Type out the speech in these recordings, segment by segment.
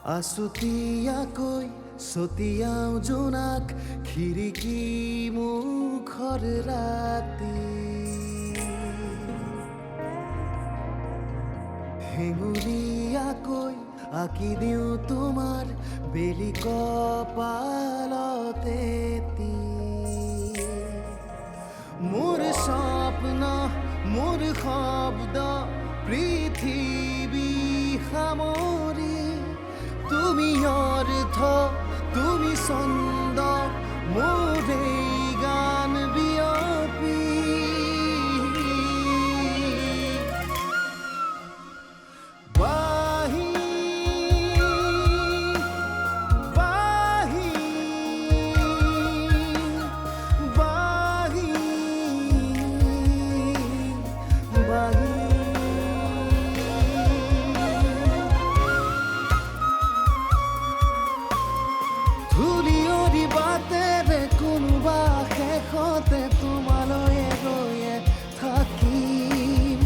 আছুতীয়াকৈ ছটিয়াও জোনাক খিৰিকী মুখৰ ৰাতি হেঙুলীয়াকৈ আঁকি দিওঁ তোমাৰ বেলি কপালতে মোৰ স্বপ্ন মোৰ শব্দ পৃথিৱী সামৰি তুমি অৰ্থ তুমি ছন্দ মোৰ এই গান বিয়পি বাহি বাহি বাহি বাহি ধূলিয়ৰি বাটেৰে কোনোবা শেষতে তোমালৈ গৈয়ে থাকিম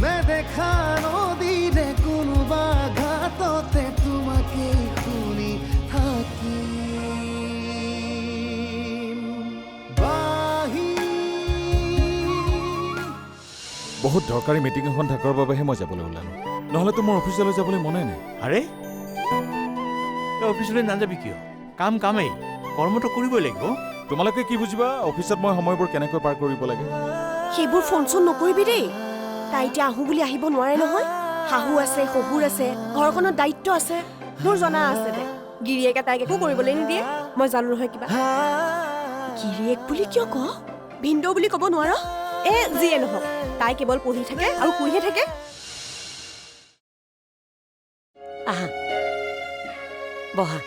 নেদেখা নদীৰে কোনোবা ঘাটতে তোমাকে শুনি থাকিম বাহি বহুত দৰকাৰী মিটিং এখন থকাৰ বাবেহে মই যাবলৈ ওলালো নহ'লেতো মোৰ অফিচলৈ যাবলৈ মনেই নাই আৰে তই অফিচলৈ নাযাবি কিয় কাম কামেই কৰ্মটো কৰিবই লাগিব তোমালোকে কি বুজিবা অফিচত মই সময়বোৰ কেনেকৈ পাৰ কৰিব লাগে সেইবোৰ ফোন চোন নকৰিবি দেই তাই এতিয়া আহো বুলি আহিব নোৱাৰে নহয় শাহু আছে শহুৰ আছে ঘৰখনত দায়িত্ব আছে মোৰ জনা আছে দে গিৰিয়েকে তাইক একো কৰিবলৈ নিদিয়ে মই জানো নহয় কিবা গিৰিয়েক বুলি কিয় ক ভিন্দৌ বুলি ক'ব নোৱাৰ যিয়ে নহওক তাই কেৱল পঢ়ি থাকে আৰু শুইহে থাকে আহা বহা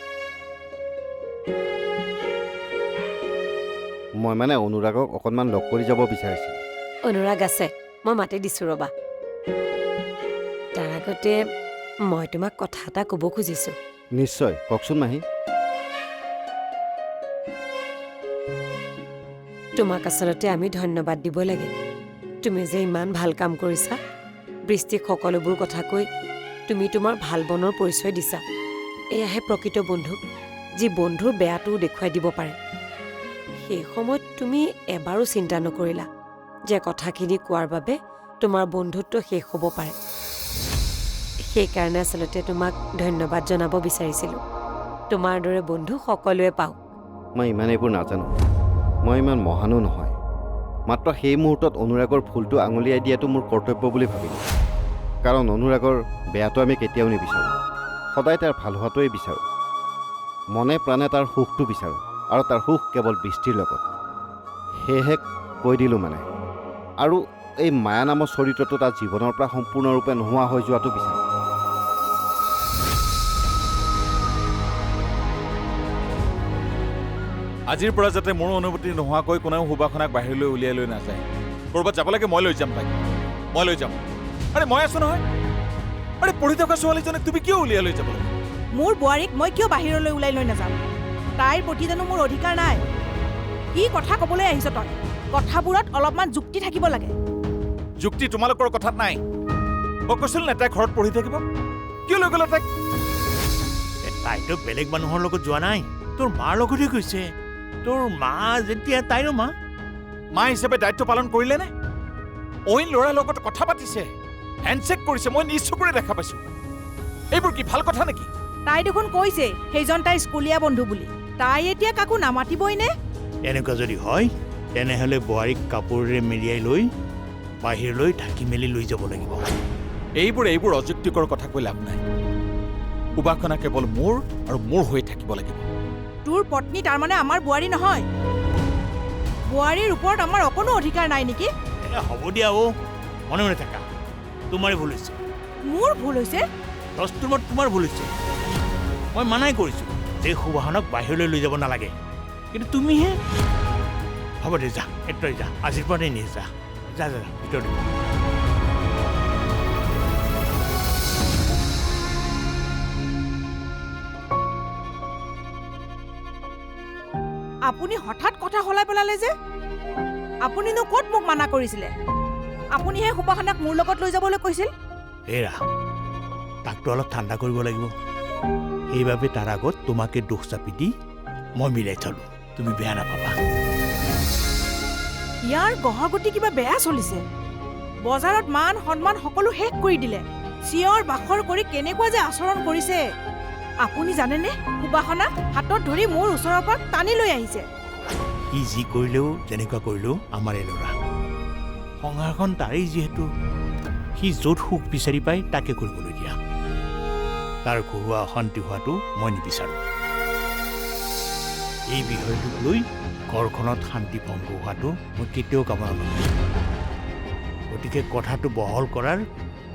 মই মানে অনুৰাগক অকণমান লগ কৰি যাব বিচাৰিছোঁ অনুৰাগ আছে মই মাতি দিছোঁ ৰ'বা তাৰ আগতে মই তোমাক কথা এটা ক'ব খুজিছোঁ নিশ্চয় কওকচোন মাহী তোমাক আচলতে আমি ধন্যবাদ দিব লাগে তুমি যে ইমান ভাল কাম কৰিছা বৃষ্টিক সকলোবোৰ কথা কৈ তুমি তোমাৰ ভাল বনৰ পৰিচয় দিছা এয়াহে প্ৰকৃত বন্ধু যি বন্ধুৰ বেয়াটোও দেখুৱাই দিব পাৰে সেই সময়ত তুমি এবাৰো চিন্তা নকৰিলা যে কথাখিনি কোৱাৰ বাবে তোমাৰ বন্ধুত্ব শেষ হ'ব পাৰে সেইকাৰণে আচলতে তোমাক ধন্যবাদ জনাব বিচাৰিছিলোঁ তোমাৰ দৰে বন্ধু সকলোৱে পাওঁ মই ইমান এইবোৰ নাজানো মই ইমান মহানো নহয় মাত্ৰ সেই মুহূৰ্তত অনুৰাগৰ ফুলটো আঙুলিয়াই দিয়াটো মোৰ কৰ্তব্য বুলি ভাবিলোঁ কাৰণ অনুৰাগৰ বেয়াটো আমি কেতিয়াও নিবিচাৰোঁ সদায় তাৰ ভাল হোৱাটোৱেই বিচাৰোঁ মনে প্ৰাণে তাৰ সুখটো বিচাৰোঁ আৰু তাৰ সুখ কেৱল বৃষ্টিৰ লগত সেয়েহে কৈ দিলোঁ মানে আৰু এই মায়া নামৰ চৰিত্ৰটো তাৰ জীৱনৰ পৰা সম্পূৰ্ণৰূপে নোহোৱা হৈ যোৱাটো বিচাৰোঁ আজিৰ পৰা যাতে মোৰ অনুমতি নোহোৱাকৈ কোনেও সুবাসনাক বাহিৰলৈ উলিয়াই লৈ নাযায় ক'ৰবাত যাব লাগে মই লৈ যাম তাইক মই লৈ যাম আৰে মই আছো নহয় আৰে পঢ়ি থকা ছোৱালীজনীক তুমি কিয় উলিয়াই লৈ যাব লাগে মোৰ বোৱাৰীক মই কিয় বাহিৰলৈ ওলাই লৈ নাযাম তাইৰ প্ৰতি জানো মোৰ অধিকাৰ নাই কি কথা ক'বলৈ আহিছ তই কথাবোৰত অলপমান যুক্তি থাকিব লাগে যুক্তি তোমালোকৰ কথাত নাই মই কৈছিল নে তাই ঘৰত পঢ়ি থাকিব কিয় লৈ গ'লা তাইক তাইতো বেলেগ মানুহৰ লগত যোৱা নাই তোৰ মাৰ লগতে গৈছে তোৰ মা যেতিয়া তাইৰো মা হিচাপে দায়িত্ব পালন কৰিলে নে অইন ল'ৰাৰ লগত কথা পাতিছে হেণ্ডছেক কৰিছে মই নিজ চকুৰে দেখা পাইছোঁ এইবোৰ কি ভাল কথা নেকি তাই দেখোন কৈছে সেইজন তাইৰ স্কুলীয়া বন্ধু বুলি তাই এতিয়া কাকো নামাতিবই নে এনেকুৱা যদি হয় তেনেহ'লে বোৱাৰীক কাপোৰেৰে মেৰিয়াই লৈ বাহিৰলৈ ঢাকি মেলি লৈ যাব লাগিব এইবোৰ অযুক্তিকৰ কথা কৈ লাভ নাই সুবাসনা কেৱল মোৰ আৰু মোৰ হৈ থাকিব লাগিব তোৰ পত্নী তাৰমানে আমাৰ বোৱাৰী নহয় বোৱাৰীৰ ওপৰত আমাৰ অকণো অধিকাৰ নাই নেকি হ'ব দিয়া মনে মনে থাকা তোমাৰে ভুল হৈছে মোৰ ভুল হৈছে দস্তুৰমত তোমাৰ ভুল হৈছে মই মানাই কৰিছোঁ যে সুবাসনক বাহিৰলৈ লৈ যাব নালাগে কিন্তু তুমিহে হ'ব দে যা এতই যা আজিৰ পৰা নিয়ে যা যা যা ভিতৰতে আপুনি হঠাৎ কথা সলাই পেলালে যে আপুনিনো ক'ত মোক মানা কৰিছিলে আপুনিহে সুবাসনাক মোৰ লগত লৈ যাবলৈ কৈছিল এৰা তাকটো অলপ ঠাণ্ডা কৰিব লাগিব সেইবাবে তাৰ আগত তোমাকে দোষ চাপি দি মই মিলাই থলো। তুমি বেয়া নাপাবা। ইয়াৰ গহগতি কিবা বেয়া চলিছে। বজাৰত মান সন্মান সকলো শেষ কৰি দিলে। চিঞৰ বাখৰ কৰি কেনেকুৱা যে আচৰণ কৰিছে। আপুনি জানেনে, সুবাসনাক হাতত ধৰি মোৰ ওচৰৰ পৰা টানি লৈ আহিছে। সি যি কৰিলেও যেনেকুৱা কৰিলেও আমাৰে ল'ৰা। সংসাৰখন তাৰেই যিহেতু, সি য'ত সুখ বিচাৰি পায় তাকে কৰিবলৈ দিয়া। তাৰ ঘৰুৱা অশান্তি হোৱাটো মই নিবিচাৰোঁ। এই বিষয়টোক লৈ ঘৰখনত শান্তি ভংগ হোৱাটো মই কেতিয়াও কামনা নকৰোঁ। গতিকে কথাটো বহল কৰাৰ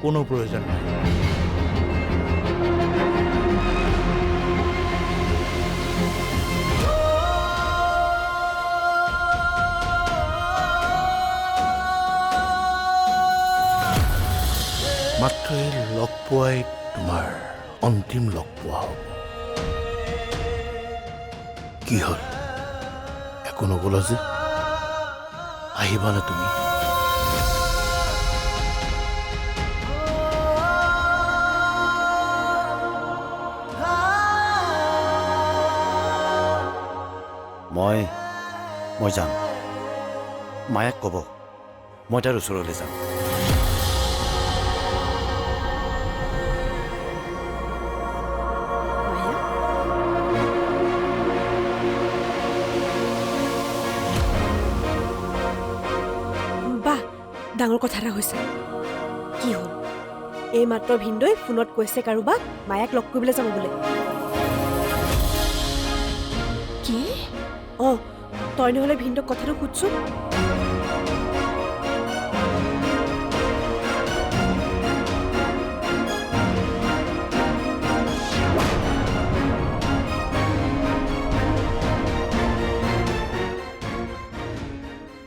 কোনো প্ৰয়োজন নাই। মাত্ৰ এই লগ পোৱাই তোমাৰ অন্তিম লগ পোৱা হ'ব। কি হ'ল, একো নকলা যে? আহিবানে তুমি? মই যাম। মায়াক ক'ব মই তাৰ ওচৰলৈ যাম। বাহ, ডাঙৰ কথা এটা হৈছে। কি হ'ল? এই মাত্ৰ ভিনদৈ ফোনত কৈছে কাৰোবাক মায়াক লগ কৰিবলৈ যাব বোলে। কি? অঁ, তই নহ'লে ভিনদক কথাটো সুধছোন।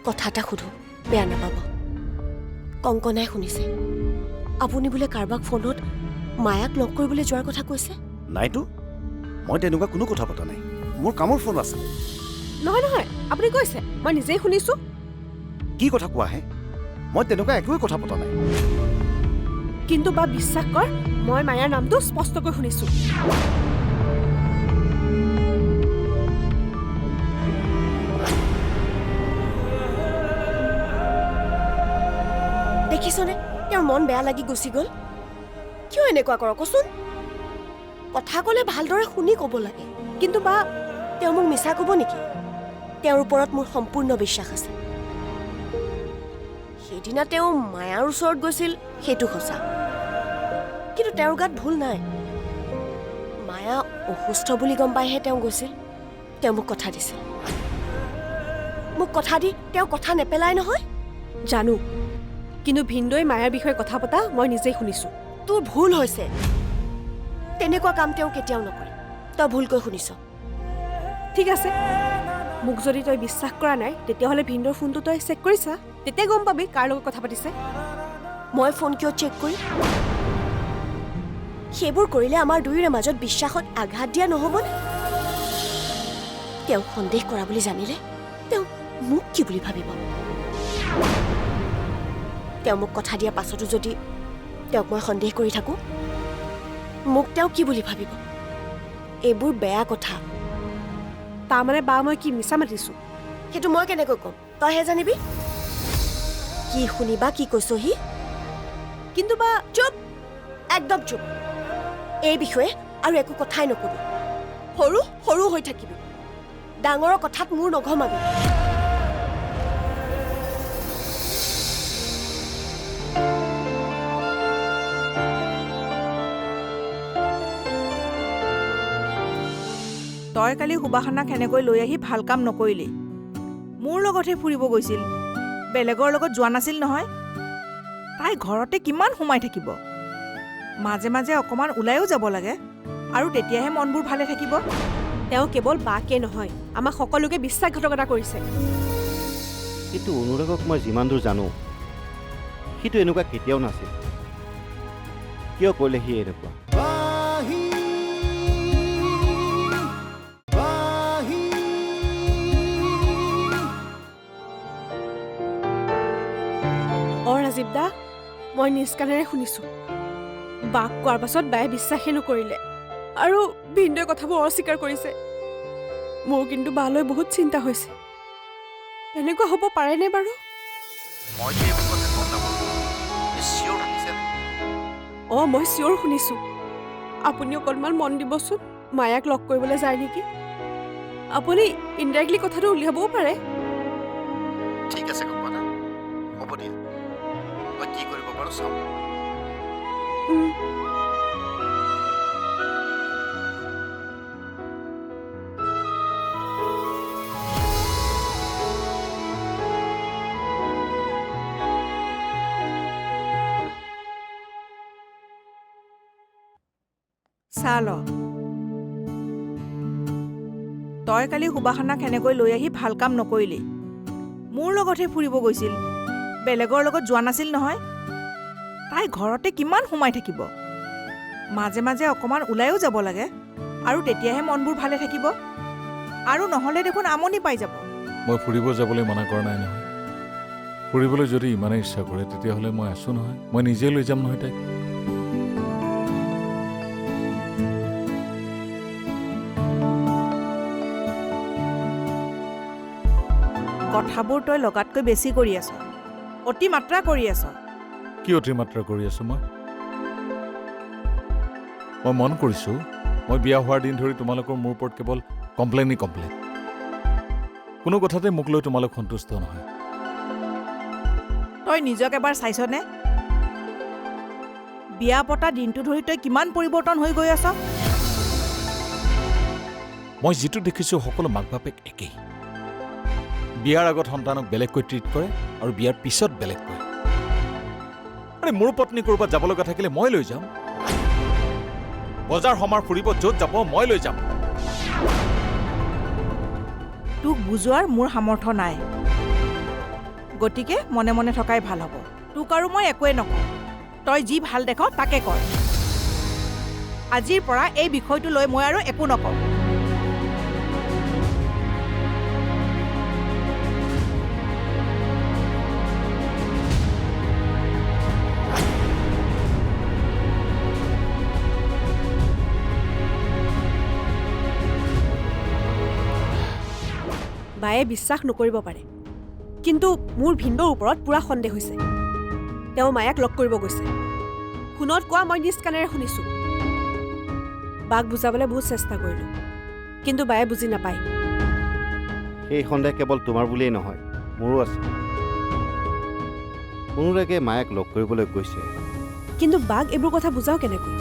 কথা এটা সুধো, বেয়া নাপাব। কংকনাই শুনিছে আপুনি বোলে কাৰোবাক ফোনত মায়াক লগ কৰিবলৈ যোৱাৰ কথা কৈছে। নাইতো, মই তেনেকুৱা কোনো কথা পতা নাই। মোৰ কামৰ ফোন আছে। নহয় নহয়, আপুনি কৈছে, মই নিজেই শুনিছোঁ। কি কথা কোৱাহে? মই তেনেকুৱা একোৱেই কথা পতা নাই। কিন্তু বা বিশ্বাস কৰ, মই মায়াৰ নামটো স্পষ্টকৈ শুনিছোঁ। দেখিছনে, তেওঁৰ মন বেয়া লাগি গুচি গ'ল। কিয় এনেকুৱা কৰ কচোন? কথা ক'লে ভালদৰে শুনি ক'ব লাগে। কিন্তু বা তেওঁ মোক মিছা ক'ব নেকি? তেওঁৰ ওপৰত মোৰ সম্পূৰ্ণ বিশ্বাস আছে। সেইদিনা তেওঁ মায়াৰ ওচৰত গৈছিল, সেইটো সঁচা। কিন্তু তেওঁৰ গাত ভুল নাই। মায়া অসুস্থ বুলি গম পাইহে তেওঁ গৈছিল। তেওঁ মোক কথা দিছিল। মোক কথা দি তেওঁ কথা নেপেলাই নহয়। জানো, কিন্তু ভিনদৈ মায়াৰ বিষয়ে কথা পতা মই নিজেই শুনিছোঁ। তোৰ ভুল হৈছে। তেনেকুৱা কাম তেওঁ কেতিয়াও নকৰে। তই ভুলকৈ শুনিছ। ঠিক আছে, মোক যদি তই বিশ্বাস কৰা নাই, তেতিয়াহ'লে ভিনদৈৰ ফোনটো তই চেক কৰিছা। তেতিয়া গম পাবি কাৰ লগত কথা পাতিছে। মই ফোন কিয় চেক কৰিম? সেইবোৰ কৰিলে আমাৰ দুয়োৰে মাজত বিশ্বাসত আঘাত দিয়া নহ'বনে? তেওঁ সন্দেহ কৰা বুলি জানিলে তেওঁ মোক কি বুলি ভাবিব? তেওঁ মোক কথা দিয়াৰ পাছতো যদি তেওঁক মই সন্দেহ কৰি থাকোঁ, মোক তেওঁ কি বুলি ভাবিব? এইবোৰ বেয়া কথা। তাৰমানে বা মই কি মিছা মাতিছোঁ? সেইটো মই কেনেকৈ ক'ম? তইহে জানিবি। কি শুনিবা, কি কৈছহি? কিন্তু বা চুপ, একদম চুপ। এই বিষয়ে আৰু একো কথাই নকবি। সৰু সৰু হৈ থাকিবি। ডাঙৰৰ কথাত মোৰ নঘমাবি। তই কালি সুবাসনাক সেনেকৈ লৈ আহি ভাল কাম নকৰিলি। মোৰ লগতহে ফুৰিব গৈছিল, বেলেগৰ লগত যোৱা নাছিল নহয়। তাই ঘৰতে কিমান সোমাই থাকিব? মাজে মাজে অকণমান ওলাইও যাব লাগে, আৰু তেতিয়াহে মনবোৰ ভালে থাকিব। তেওঁ কেৱল বাকে নহয়, আমাক সকলোকে বিশ্বাসঘাতকতা কৰিছে। কিন্তু অনুৰাগক মই যিমান দূৰ জানো, সিটো এনেকুৱা কেতিয়াও নাছিল। কিয় কৰিলে সি এনেকুৱা? ৰাজীৱ দা, মই নিজ কাণেৰে শুনিছোঁ। বাক কোৱাৰ পাছত বায়ে বিশ্বাসেই নকৰিলে। আৰু ভিনদেউয়ে কথাবোৰ অস্বীকাৰ কৰিছে। মোৰ কিন্তু বালৈ বহুত চিন্তা হৈছে। এনেকুৱা হ'ব পাৰেনে বাৰু? অঁ, মই চিয়ৰ শুনিছোঁ। আপুনি অকণমান মন দিবচোন, মায়াক লগ কৰিবলৈ যায় নেকি? আপুনি ইনডাইৰেক্টলি কথাটো উলিয়াবও পাৰে। ঠিক আছে গম পালা, হ'ব দিয়া, মই কি কৰিব পাৰোঁ চাওঁ। উম, চাহ ল। তই কালি সুবাসনাক সেনেকৈ লৈ আহি ভাল কাম নকৰিলি। মোৰ লগতহে ফুৰিব গৈছিল, বেলেগৰ লগত যোৱা নাছিল নহয়। তাই ঘৰতে কিমান সোমাই থাকিব। মাজে মাজে অকণমান ওলাইও যাব লাগে, আৰু তেতিয়াহে মনবোৰ ভালে থাকিব। আৰু নহ'লে দেখোন আমনি পাই যাব। মই ফুৰিব যাবলৈ মানা কৰা নাই নহয়। ফুৰিবলৈ যদি ইমানেই ইচ্ছা কৰে তেতিয়াহ'লে মই আছোঁ নহয়, মই নিজে লৈ যাম নহয় তাইক। কথাবোৰ তই লগাতকৈ বেছি কৰি আছ, অতিমাত্ৰা কৰি আছ। কি অতিমাত্ৰা কৰি আছোঁ মই মন কৰিছোঁ, মই বিয়া হোৱাৰ দিন ধৰি তোমালোকৰ মোৰ ওপৰত কেৱল কমপ্লেইন। কোনো কথাতে মোক লৈ তোমালোক সন্তুষ্ট নহয়। তই নিজক এবাৰ চাইছনে? বিয়া পতা দিনটো ধৰি তই কিমান পৰিৱৰ্তন হৈ গৈ আছ। মই যিটো দেখিছোঁ সকলো মাক বাপেক একেই। বিয়াৰ আগত সন্তানক বেলেগকৈ ট্ৰিট কৰে আৰু বিয়াৰ পিছত বেলেগকৈ। আৰে মোৰ পত্নী ক'ৰবাত যাব লগা থাকিলে মই লৈ যাম। বজাৰ সমাৰ ফুৰিব য'ত যাব মই লৈ যাম। তোক বুজোৱাৰ মোৰ সামৰ্থ্য নাই, গতিকে মনে মনে থকাই ভাল হ'ব। তোক আৰু মই একোৱে নকওঁ, তই যি ভাল দেখ তাকে কৰ। আজিৰ পৰা এই বিষয়টো লৈ মই আৰু একো নকওঁ। বায়ে বিশ্বাস নকৰিব পাৰে, কিন্তু মোৰ ভিনদেউৰ ওপৰত পূৰা সন্দেহ হৈছে। তেওঁ মায়াক লগ কৰিব গৈছে। ফোনত কোৱা মই নিজ কাণেৰে শুনিছোঁ। বাক বুজাবলৈ বহুত চেষ্টা কৰিলোঁ, কিন্তু বায়ে বুজি নাপায়। সেই সন্দেহ কেৱল তোমাৰ বুলিয়েই নহয়, মোৰো আছে। অনুৰাগে মায়াক লগ কৰিবলৈ গৈছে। কিন্তু বাক এইবোৰ কথা বুজাওঁ কেনেকৈ?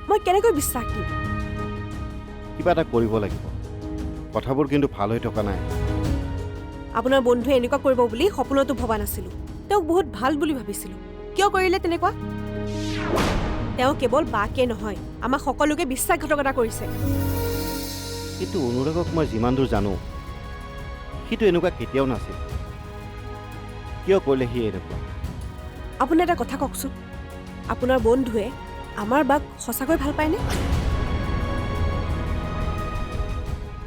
মই কেনেকৈ বিশ্বাস দিম? কিবা এটা কৰিব লাগিব। কথাবোৰ কিন্তু ভাল হৈ থকা নাই। আপোনাৰ বন্ধুৱে এনেকুৱা কৰিব বুলি সপোনতো ভবা নাছিলোঁ। তেওঁক বহুত ভাল বুলি ভাবিছিলোঁ। কিয় কৰিলে তেনেকুৱা? তেওঁ কেৱল বাকে নহয়, আমাক সকলোকে বিশ্বাসঘাতকতা কৰিছে। কিন্তু অনুৰাগক মই যিমান দূৰ জানো, সিটো এনেকুৱা কেতিয়াও নাছিল। কিয় কৰিলে সি এনেকুৱা? আপুনি এটা কথা কওকচোন, আপোনাৰ বন্ধুৱে আমাৰ বাক সঁচাকৈ ভাল পায়নে?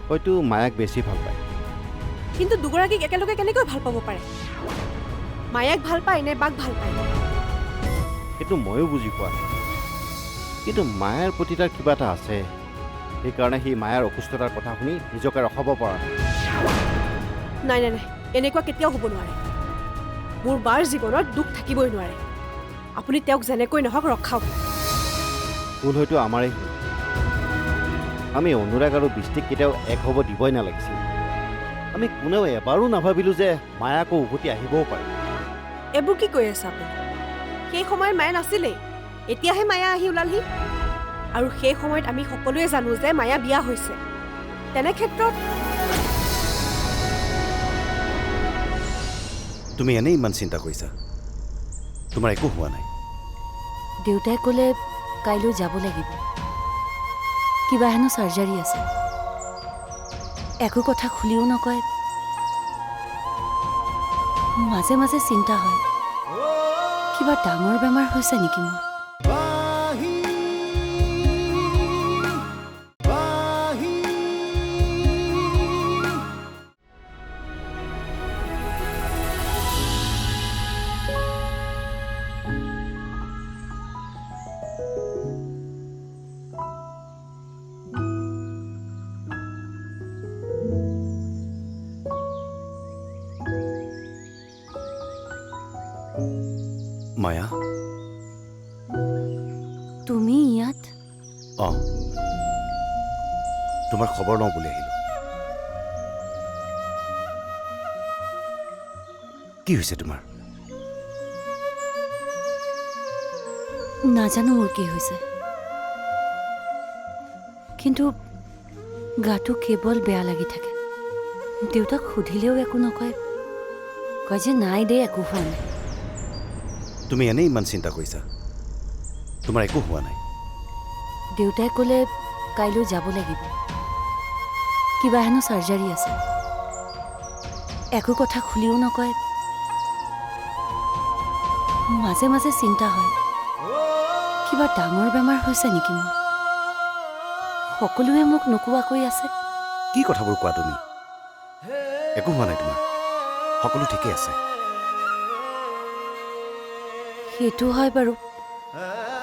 হয়তো মায়াক বেছি ভাল পায়। কিন্তু দুগৰাকীক একেলগে কেনেকৈ ভাল পাব পাৰে? মায়াক ভাল পায় নে বাক ভাল পায়? সেইটো ময়ো বুজি পোৱা নাই। কিন্তু মায়াৰ প্ৰতি তাৰ কিবা এটা আছে। সেইকাৰণে সি মায়াৰ অসুস্থতাৰ কথা শুনি নিজকে ৰখাব পৰা নাই। নাই, এনেকুৱা কেতিয়াও হ'ব নোৱাৰে। মোৰ বাৰ জীৱনত দুখ থাকিবই নোৱাৰে। আপুনি তেওঁক যেনেকৈ নহওক ৰখাওক। ভুল হয়তো আমাৰেই হ'ল। আমি অনুৰাগ আৰু বৃষ্টিক কেতিয়াও এক হ'ব দিবই নালাগিছিল। আমি কোনেও এবাৰো নাভাবিলোঁ যে মায়া আকৌ উভতি আহিবও পাৰে। এইবোৰ কি কৈ আছে আপুনি? সেই সময়ত মায়া নাছিলেই, এতিয়াহে মায়া আহি ওলালহি। আৰু সেই সময়ত আমি সকলোৱে জানো যে মায়া বিয়া হৈছে। তেনে ক্ষেত্ৰত তুমি এনেই ইমান চিন্তা কৰিছা? তোমাৰ একো হোৱা নাই। দেউতাই ক'লে কাইলৈ যাব লাগিব, কিবা হেনো চাৰ্জাৰী আছে। একো কথা খুলিও নকয়। মাজে মাজে চিন্তা হয়, কিবা ডাঙৰ বেমাৰ হৈছে নেকি মোৰ। মায়া তুমি ইয়াত? অঁ তোমাৰ খবৰ লওঁ বুলি আহিলোঁ। কি হৈছে তোমাৰ? নাজানো মোৰ কি হৈছে, কিন্তু গাটো কেৱল বেয়া লাগি থাকে। দেউতাক সুধিলেও একো নকয়, কয় যে নাই দে, একো হোৱা নাই। তুমি এনেই ইমান চিন্তা কৰিছা? তোমাৰ একো হোৱা নাই। দেউতাই ক'লে কাইলৈ যাব লাগিব, কিবা হেনো চাৰ্জাৰী আছে। একো কথা খুলিও নকয়। মাজে মাজে চিন্তা হয়, কিবা ডাঙৰ বেমাৰ হৈছে নেকি মোৰ। সকলোৱে মোক নোকোৱাকৈ আছে। কি কথাবোৰ কোৱা তুমি? একো হোৱা নাই তোমাৰ, সকলো ঠিকেই আছে। সেইটো হয় বাৰু,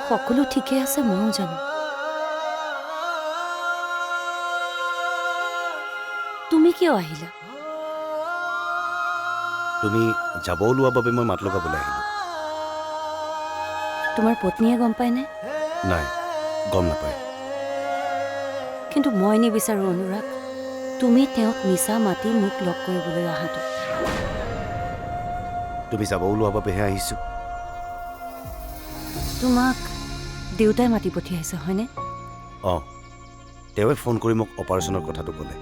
সকলো ঠিকেই আছে, ময়ো জানো। তুমি কিয় আহিলা? তুমি যাব ওলোৱা বাবে মই মাত লগাবলৈ আহিলোঁ। তোমাৰ পত্নীয়ে গম পায়নে? নাই, গম নাপায়। কিন্তু মই নিবিচাৰোঁ অনুৰাগ, তুমি তেওঁক মিছা মাতি মোক লগ কৰিবলৈ অহাটো। তুমি যাব ওলোৱা বাবেহে আহিছোঁ। তোমাক দেউতাই মাতি পঠিয়াইছে হয়নে? অঁ, তেওঁৱে ফোন কৰি মোক অপাৰেশ্যনৰ কথাটো ক'লে।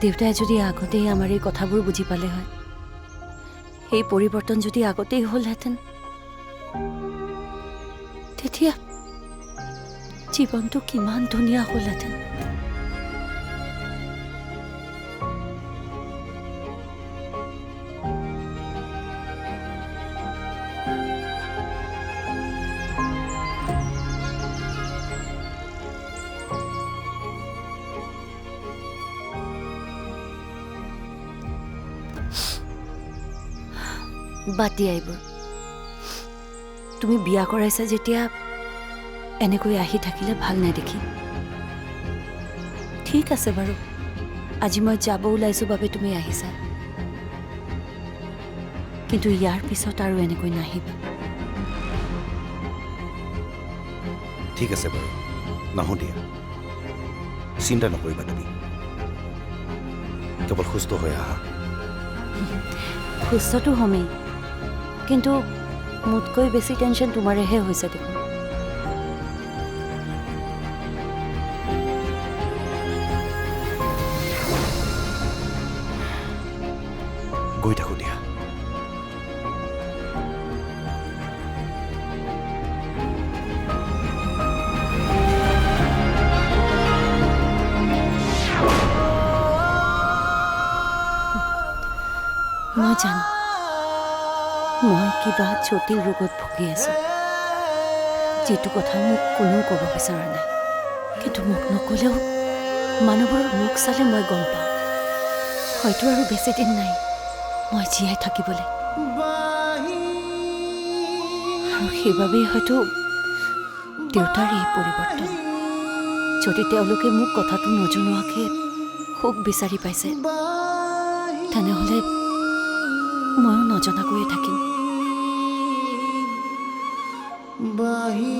দেউতাই যদি আগতেই আমাৰ এই কথাবোৰ বুজি পালে হয়, সেই পৰিৱৰ্তন যদি আগতেই হ'লহেঁতেন, তেতিয়া জীৱনটো কিমান ধুনীয়া হ'লহেঁতেন। বাদ দিয়া এইবোৰ। তুমি বিয়া কৰাইছা যেতিয়া এনেকৈ আহি থাকিলে ভাল নেদেখি। ঠিক আছে বাৰু, আজি মই যাব ওলাইছোঁ বাবে তুমি আহিছা, কিন্তু ইয়াৰ পিছত আৰু এনেকৈ নাহিবা। ঠিক আছে বাৰু, নাহোঁ দিয়া। চিন্তা নকৰিবা তুমি, কেৱল সুস্থ হৈ আহা। সুস্থটো হ'মেই, কিন্তু মোতকৈ বেছি টেনশ্যন তোমাৰেহে হৈছে দেখোন। গৈ থাকোঁ দিয়া। মই জানো মই কিবা জটিল ৰোগত ভুগি আছোঁ, যিটো কথা মোক কোনেও ক'ব বিচৰা নাই। কিন্তু মোক নক'লেও মানুহবোৰৰ মুখ চালে মই গম পাওঁ, হয়তো আৰু বেছি দিন নাই মই জীয়াই থাকিবলৈ। আৰু সেইবাবেই হয়তো দেউতাৰ এই পৰিৱৰ্তন। যদি তেওঁলোকে মোক কথাটো নজনোৱাকৈ সুখ বিচাৰি পাইছে, তেনেহ'লে ময়ো নজনাকৈয়ে থাকিম। বাহি